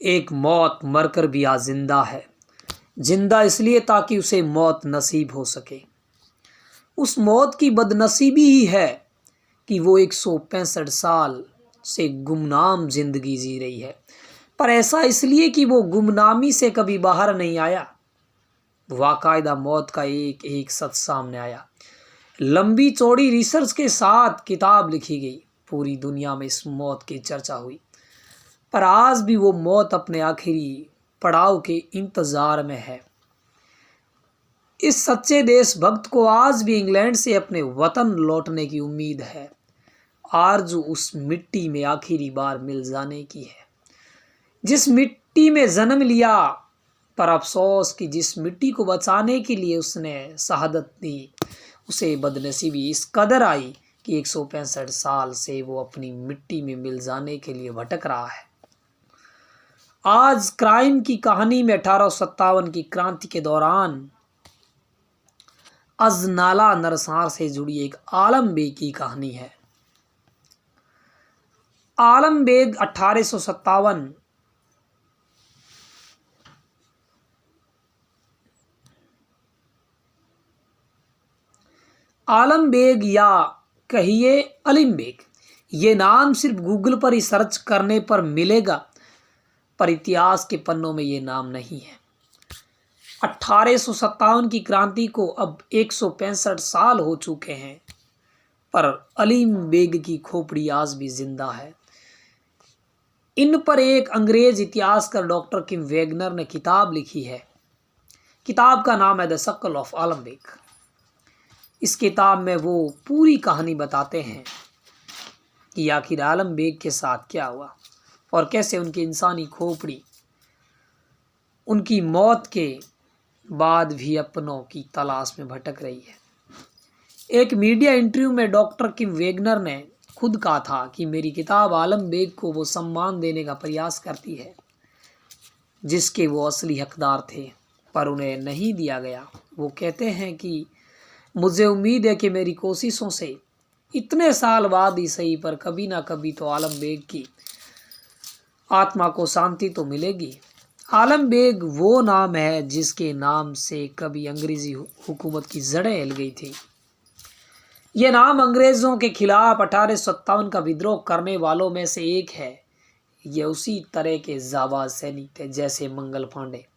एक मौत मरकर भी आज जिंदा है, जिंदा इसलिए ताकि उसे मौत नसीब हो सके। उस मौत की बदनसीबी ही है कि वो 165 साल से गुमनाम जिंदगी जी रही है, पर ऐसा इसलिए कि वो गुमनामी से कभी बाहर नहीं आया। वाकायदा मौत का एक एक सच सामने आया। लंबी चौड़ी रिसर्च के साथ किताब लिखी गई, पूरी दुनिया में इस मौत की चर्चा हुई, पर आज भी वो मौत अपने आखिरी पड़ाव के इंतजार में है। इस सच्चे देशभक्त को आज भी इंग्लैंड से अपने वतन लौटने की उम्मीद है। आरज़ू उस मिट्टी में आखिरी बार मिल जाने की है जिस मिट्टी में जन्म लिया, पर अफसोस कि जिस मिट्टी को बचाने के लिए उसने शहादत दी, उसे बदनसीबी इस कदर आई कि 165 साल से वो अपनी मिट्टी में मिल जाने के लिए भटक रहा है। आज क्राइम की कहानी में 1857 की क्रांति के दौरान अजनाला नरसार से जुड़ी एक आलम बेग की कहानी है। आलम बेग 1857 आलम बेग या कहिए अलीम बेग, ये नाम सिर्फ गूगल पर ही सर्च करने पर मिलेगा, पर इतिहास के पन्नों में ये नाम नहीं है। 1857 की क्रांति को अब 165 साल हो चुके हैं, पर अलीम बेग की खोपड़ी आज भी जिंदा है। इन पर एक अंग्रेज इतिहासकार डॉक्टर किम वेगनर ने किताब लिखी है। किताब का नाम है द शक्ल ऑफ आलम बेग। इस किताब में वो पूरी कहानी बताते हैं कि आखिर आलम बेग के साथ क्या हुआ और कैसे उनकी इंसानी खोपड़ी उनकी मौत के बाद भी अपनों की तलाश में भटक रही है। एक मीडिया इंटरव्यू में डॉक्टर किम वेगनर ने खुद कहा था कि मेरी किताब आलम बेग को वो सम्मान देने का प्रयास करती है जिसके वो असली हकदार थे, पर उन्हें नहीं दिया गया। वो कहते हैं कि मुझे उम्मीद है कि मेरी कोशिशों से इतने साल बाद ही सही, पर कभी ना कभी तो आलम बेग की आत्मा को शांति तो मिलेगी। आलम बेग वो नाम है जिसके नाम से कभी अंग्रेजी हुकूमत की जड़ें हिल गई थी। ये नाम अंग्रेज़ों के खिलाफ 1857 का विद्रोह करने वालों में से एक है। ये उसी तरह के जाबाज सैनिक थे जैसे मंगल पांडे।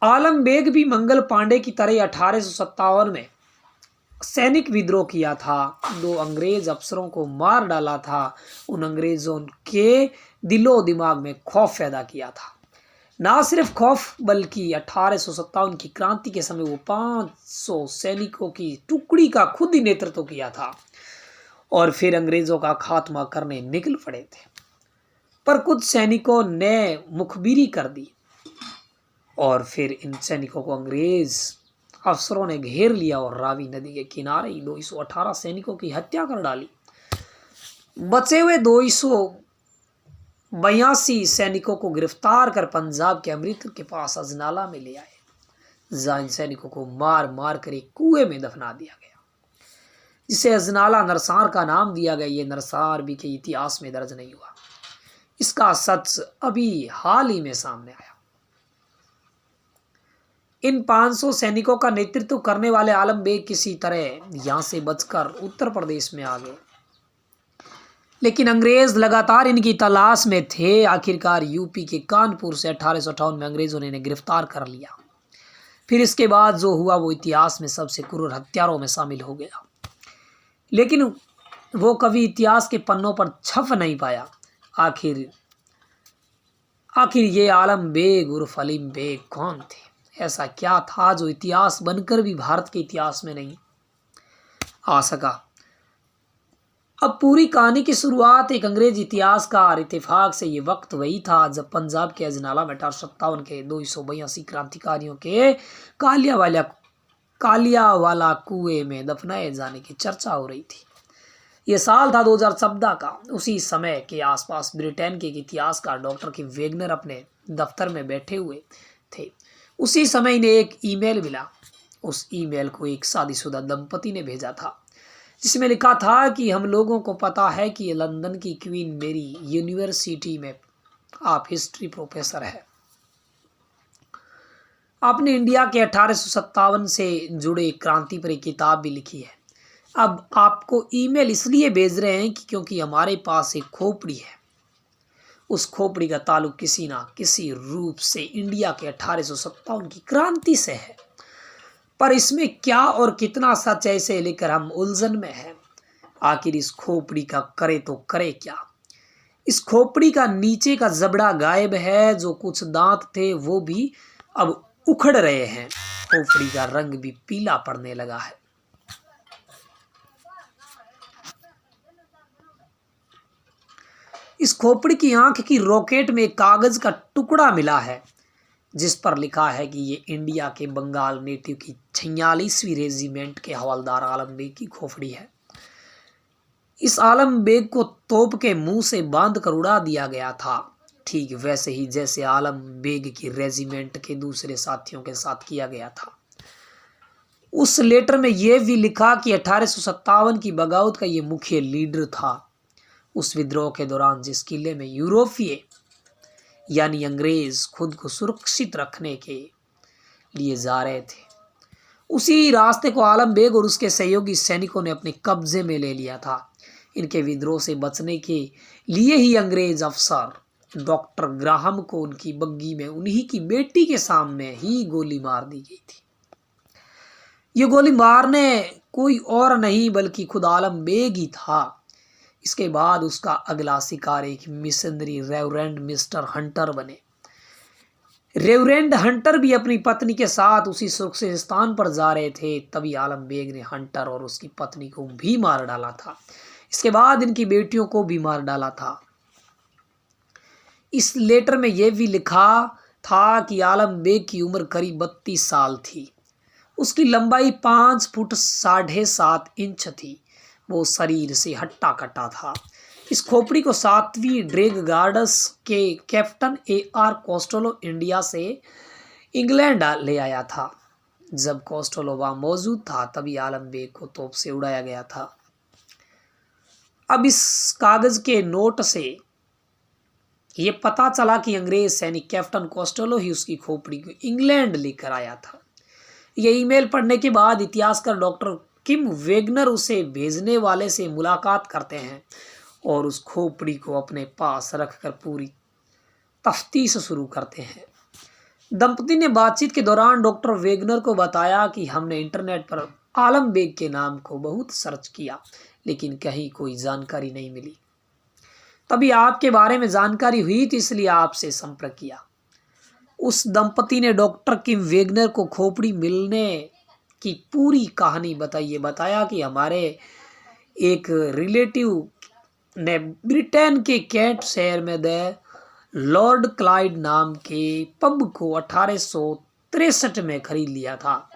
आलम बेग भी मंगल पांडे की तरह 1857 में सैनिक विद्रोह किया था। 2 अंग्रेज अफसरों को मार डाला था। उन अंग्रेज़ों के दिलो दिमाग में खौफ पैदा किया था। ना सिर्फ खौफ, बल्कि 1857 की क्रांति के समय वो 500 सैनिकों की टुकड़ी का खुद ही नेतृत्व किया था और फिर अंग्रेज़ों का खात्मा करने निकल पड़े थे। पर कुछ सैनिकों ने मुखबिरी कर दी और फिर इन सैनिकों को अंग्रेज अफसरों ने घेर लिया और रावी नदी के किनारे ही 218 सैनिकों की हत्या कर डाली। बचे हुए 282 सैनिकों को गिरफ्तार कर पंजाब के अमृतसर के पास अजनाला में ले आए, जहां इन सैनिकों को मार मार कर एक कुएं में दफना दिया गया, जिसे अजनाला नरसार का नाम दिया गया। ये नरसार भी के इतिहास में दर्ज नहीं हुआ। इसका सच अभी हाल ही में सामने आया। इन 500 सैनिकों का नेतृत्व करने वाले आलम बेग किसी तरह यहां से बचकर उत्तर प्रदेश में आ गए, लेकिन अंग्रेज लगातार इनकी तलाश में थे। आखिरकार यूपी के कानपुर से 1858 में अंग्रेजों ने इन्हें गिरफ्तार कर लिया। फिर इसके बाद जो हुआ वो इतिहास में सबसे क्रूर हत्यारों में शामिल हो गया, लेकिन वो कभी इतिहास के पन्नों पर छप नहीं पाया। आखिर ये आलम बेग उर्फ अलीम बेग कौन थे? ऐसा क्या था जो इतिहास बनकर भी भारत के इतिहास में नहीं आ सका? अब पूरी कहानी की शुरुआत एक अंग्रेज इतिहासकार इत्तेफाक से ये वक्त वही था जब पंजाब के अजनाला में 1857 के 282 क्रांतिकारियों के कालियावाला कुएं में दफनाए जाने की चर्चा हो रही थी। ये साल था 2014 का। उसी समय के आसपास ब्रिटेन के एक इतिहासकार डॉक्टर किम वेगनर अपने दफ्तर में बैठे हुए थे। उसी समय इन्हें एक ईमेल मिला। उस ईमेल को एक शादीशुदा दंपति ने भेजा था, जिसमें लिखा था कि हम लोगों को पता है कि लंदन की क्वीन मेरी यूनिवर्सिटी में आप हिस्ट्री प्रोफेसर हैं, आपने इंडिया के 1857 से जुड़े क्रांति पर एक किताब भी लिखी है। अब आपको ईमेल इसलिए भेज रहे हैं कि क्योंकि हमारे पास एक खोपड़ी है, उस खोपड़ी का ताल्लुक किसी ना किसी रूप से इंडिया के 1857 की क्रांति से है, पर इसमें क्या और कितना सच है इसे लेकर हम उलझन में हैं। आखिर इस खोपड़ी का करे तो करे क्या। इस खोपड़ी का नीचे का जबड़ा गायब है, जो कुछ दांत थे वो भी अब उखड़ रहे हैं, खोपड़ी का रंग भी पीला पड़ने लगा है। इस खोपड़ी की आंख की रॉकेट में कागज का टुकड़ा मिला है, जिस पर लिखा है कि ये इंडिया के बंगाल नेटिव की 46वीं रेजिमेंट के हवलदार आलम बेग की खोपड़ी है। इस आलम बेग को तोप के मुंह से बांध कर उड़ा दिया गया था, ठीक वैसे ही जैसे आलम बेग की रेजिमेंट के दूसरे साथियों के साथ किया गया था। उस लेटर में यह भी लिखा कि 1857 की बगावत का ये मुख्य लीडर था। उस विद्रोह के दौरान जिस किले में यूरोपीय यानी अंग्रेज खुद को सुरक्षित रखने के लिए जा रहे थे, उसी रास्ते को आलम बेग और उसके सहयोगी सैनिकों ने अपने कब्जे में ले लिया था। इनके विद्रोह से बचने के लिए ही अंग्रेज अफसर डॉक्टर ग्राहम को उनकी बग्गी में उन्हीं की बेटी के सामने ही गोली मार दी गई थी। ये गोली मारने कोई और नहीं बल्कि खुद आलम बेग ही था। इसके बाद उसका अगला शिकार एक मिशनरी रेवरेंड मिस्टर हंटर बने। रेवरेंड हंटर भी अपनी पत्नी के साथ उसी सुरक्षित स्थान पर जा रहे थे, तभी आलम बेग ने हंटर और उसकी पत्नी को भी मार डाला था। इसके बाद इनकी बेटियों को भी मार डाला था। इस लेटर में यह भी लिखा था कि आलम बेग की उम्र करीब 32 साल थी। उसकी लंबाई 5 फुट 7.5 इंच थी। वो शरीर से हट्टा कट्टा था। इस खोपड़ी को 7वीं ड्रैग गार्ड्स के कैप्टन AR कोस्टेलो इंडिया से इंग्लैंड ले आया था। जब कोस्टेलो वहां मौजूद था तभी आलम बेग को तोप से उड़ाया गया था। अब इस कागज के नोट से ये पता चला कि अंग्रेज सैनिक कैप्टन कोस्टेलो ही उसकी खोपड़ी को इंग्लैंड लेकर आया था। यह ईमेल पढ़ने के बाद इतिहासकार डॉक्टर किम वेगनर उसे भेजने वाले से मुलाकात करते हैं और उस खोपड़ी को अपने पास रखकर पूरी तफ्तीश शुरू करते हैं। दंपति ने बातचीत के दौरान डॉक्टर वेगनर को बताया कि हमने इंटरनेट पर आलम बेग के नाम को बहुत सर्च किया, लेकिन कहीं कोई जानकारी नहीं मिली। तभी आपके बारे में जानकारी हुई तो इसलिए आपसे संपर्क किया। उस दंपति ने डॉक्टर किम वेगनर को खोपड़ी मिलने की पूरी कहानी बताई। बताया कि हमारे एक रिलेटिव ने ब्रिटेन के कैंट शहर में द लॉर्ड क्लाइड नाम के पब को 1863 में खरीद लिया था।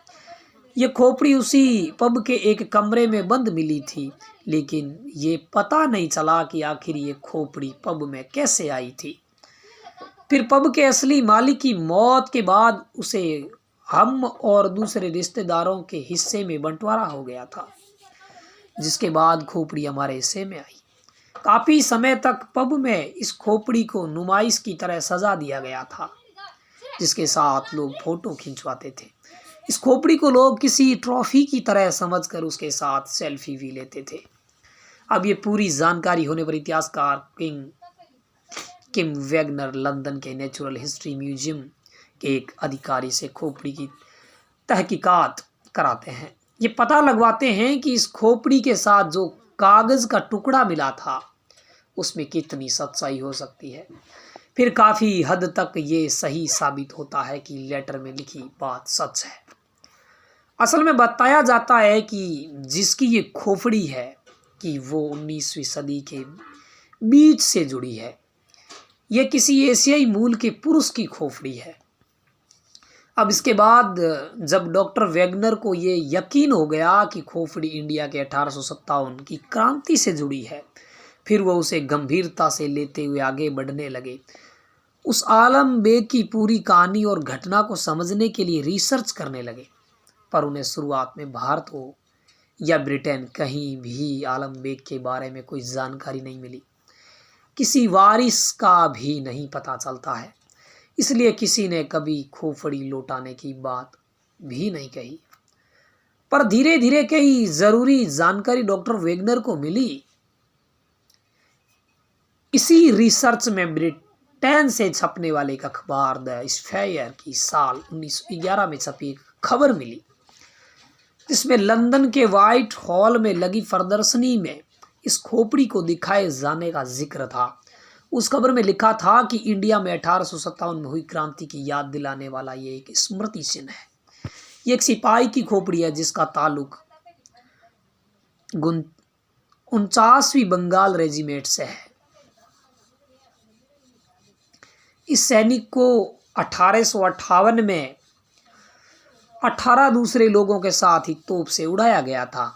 ये खोपड़ी उसी पब के एक कमरे में बंद मिली थी, लेकिन ये पता नहीं चला कि आखिर ये खोपड़ी पब में कैसे आई थी। फिर पब के असली मालिक की मौत के बाद उसे हम और दूसरे रिश्तेदारों के हिस्से में बंटवारा हो गया था, जिसके बाद खोपड़ी हमारे हिस्से में आई। काफी समय तक पब में इस खोपड़ी को नुमाइश की तरह सजा दिया गया था, जिसके साथ लोग फोटो खिंचवाते थे। इस खोपड़ी को लोग किसी ट्रॉफी की तरह समझकर उसके साथ सेल्फी भी लेते थे। अब ये पूरी जानकारी होने पर इतिहासकार किम वेगनर लंदन के नेचुरल हिस्ट्री म्यूजियम के एक अधिकारी से खोपड़ी की तहकीकात कराते हैं। ये पता लगवाते हैं कि इस खोपड़ी के साथ जो कागज का टुकड़ा मिला था उसमें कितनी सच्चाई हो सकती है। फिर काफ़ी हद तक ये सही साबित होता है कि लेटर में लिखी बात सच है। असल में बताया जाता है कि जिसकी ये खोपड़ी है कि वो 19वीं सदी के बीच से जुड़ी है। यह किसी एशियाई मूल के पुरुष की खोपड़ी है। अब इसके बाद जब डॉक्टर वेगनर को ये यकीन हो गया कि खोपड़ी इंडिया के 1857 की क्रांति से जुड़ी है, फिर वो उसे गंभीरता से लेते हुए आगे बढ़ने लगे। उस आलम बेग की पूरी कहानी और घटना को समझने के लिए रिसर्च करने लगे, पर उन्हें शुरुआत में भारत हो या ब्रिटेन कहीं भी आलम बेग के बारे में कोई जानकारी नहीं मिली। किसी वारिस का भी नहीं पता चलता है, इसलिए किसी ने कभी खोपड़ी लौटाने की बात भी नहीं कही। पर धीरे धीरे कई जरूरी जानकारी डॉक्टर वेगनर को मिली। इसी रिसर्च में ब्रिटेन से छपने वाले एक अखबार द स्फेयर की साल 1911 में छपी एक खबर मिली, जिसमें लंदन के व्हाइट हॉल में लगी प्रदर्शनी में इस खोपड़ी को दिखाए जाने का जिक्र था। उस खबर में लिखा था कि इंडिया में 1857 में हुई क्रांति की याद दिलाने वाला ये एक स्मृति चिन्ह है। ये एक सिपाही की खोपड़ी है जिसका ताल्लुक 49वीं बंगाल रेजिमेंट से है। इस सैनिक को 1858 में 18 दूसरे लोगों के साथ ही तोप से उड़ाया गया था।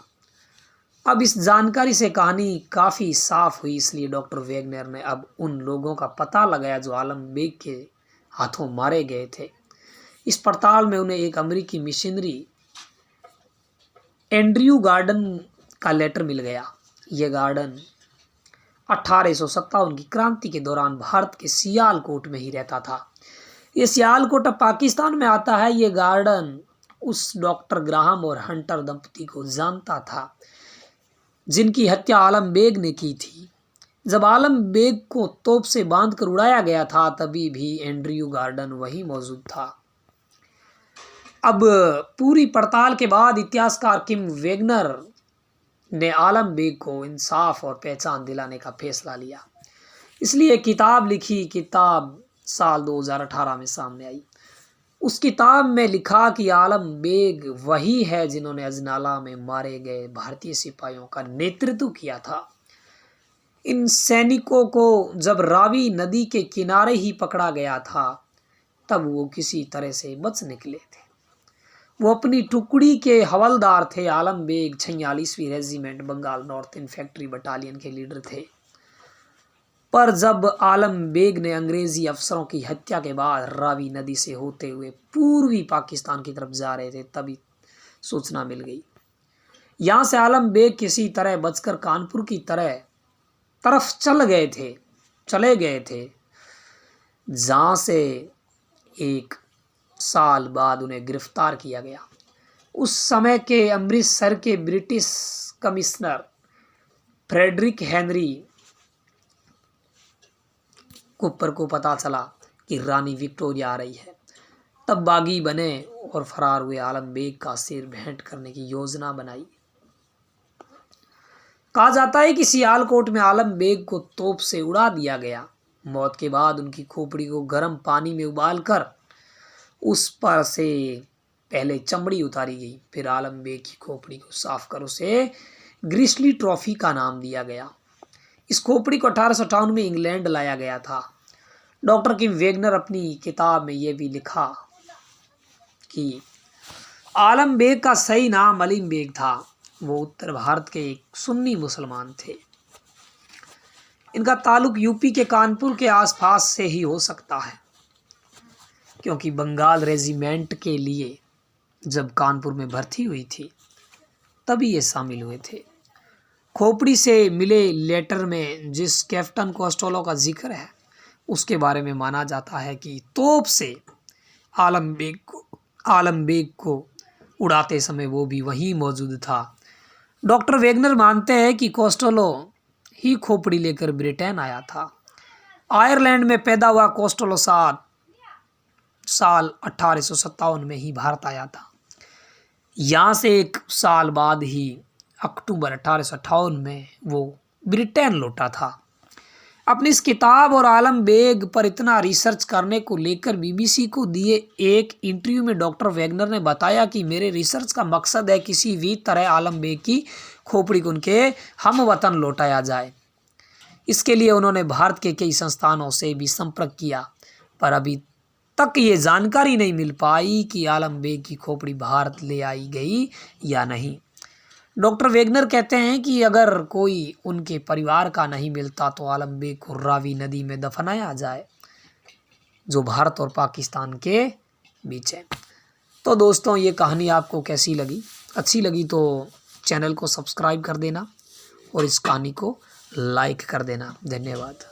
अब इस जानकारी से कहानी काफ़ी साफ हुई, इसलिए डॉक्टर वेगनर ने अब उन लोगों का पता लगाया जो आलम बेग के हाथों मारे गए थे। इस पड़ताल में उन्हें एक अमेरिकी मिशनरी एंड्रयू गार्डन का लेटर मिल गया। यह गार्डन 1857 की क्रांति के दौरान भारत के सियालकोट में ही रहता था। ये सियालकोट अब पाकिस्तान में आता है। ये गार्डन उस डॉक्टर ग्राहम और हंटर दंपति को जानता था जिनकी हत्या आलम बेग ने की थी। जब आलम बेग को तोप से बांधकर उड़ाया गया था तभी भी एंड्रयू गार्डन वहीं मौजूद था। अब पूरी पड़ताल के बाद इतिहासकार किम वेगनर ने आलम बेग को इंसाफ और पहचान दिलाने का फैसला लिया, इसलिए किताब लिखी। किताब साल 2018 में सामने आई। उस किताब में लिखा कि आलम बेग वही है जिन्होंने अजनाला में मारे गए भारतीय सिपाहियों का नेतृत्व किया था। इन सैनिकों को जब रावी नदी के किनारे ही पकड़ा गया था तब वो किसी तरह से बच निकले थे। वो अपनी टुकड़ी के हवलदार थे। आलम बेग 46वीं regiment Bengal north infantry battalion के लीडर थे। पर जब आलम बेग ने अंग्रेजी अफसरों की हत्या के बाद रावी नदी से होते हुए पूर्वी पाकिस्तान की तरफ जा रहे थे तभी सूचना मिल गई। यहाँ से आलम बेग किसी तरह बचकर कानपुर की तरफ चले गए थे, जहाँ से 1 साल बाद उन्हें गिरफ्तार किया गया। उस समय के अमृतसर के British commissioner Frederick Henry Cooper को पता चला कि रानी विक्टोरिया आ रही है। तब बागी बने और फरार हुए आलम बेग का सिर भेंट करने की योजना बनाई। कहा जाता है कि सियालकोट में आलम बेग को तोप से उड़ा दिया गया। मौत के बाद उनकी खोपड़ी को गर्म पानी में उबालकर उस पर से पहले चमड़ी उतारी गई। फिर आलम बेग की खोपड़ी को साफ कर उसे ग्रिसली ट्रॉफी का नाम दिया गया। इस खोपड़ी को 1858 में इंग्लैंड लाया गया था। डॉक्टर किम वेगनर अपनी किताब में यह भी लिखा कि आलम बेग का सही नाम अलीम बेग था। वो उत्तर भारत के एक सुन्नी मुसलमान थे। इनका ताल्लुक यूपी के कानपुर के आसपास से ही हो सकता है, क्योंकि बंगाल रेजिमेंट के लिए जब कानपुर में भर्ती हुई थी तभी ये शामिल हुए थे। खोपड़ी से मिले लेटर में जिस कैप्टन कोस्टोलो का जिक्र है उसके बारे में माना जाता है कि तोप से आलम बेग को उड़ाते समय वो भी वहीं मौजूद था। डॉक्टर वेगनर मानते हैं कि कोस्टोलो ही खोपड़ी लेकर ब्रिटेन आया था। आयरलैंड में पैदा हुआ कोस्टोलो साल 1857 में ही भारत आया था। यहाँ से 1 साल बाद ही अक्टूबर 1858 में वो ब्रिटेन लौटा था। अपनी इस किताब और आलम बेग पर इतना रिसर्च करने को लेकर बीबीसी को दिए एक इंटरव्यू में डॉक्टर वेगनर ने बताया कि मेरे रिसर्च का मकसद है किसी भी तरह आलम बेग की खोपड़ी को उनके हम वतन लौटाया जाए। इसके लिए उन्होंने भारत के कई संस्थानों से भी संपर्क किया, पर अभी तक ये जानकारी नहीं मिल पाई कि आलम बेग की खोपड़ी भारत ले आई गई या नहीं। डॉक्टर वेगनर कहते हैं कि अगर कोई उनके परिवार का नहीं मिलता तो आलम बेग को रावी नदी में दफनाया जाए, जो भारत और पाकिस्तान के बीच है। तो दोस्तों, ये कहानी आपको कैसी लगी? अच्छी लगी तो चैनल को सब्सक्राइब कर देना और इस कहानी को लाइक कर देना। धन्यवाद।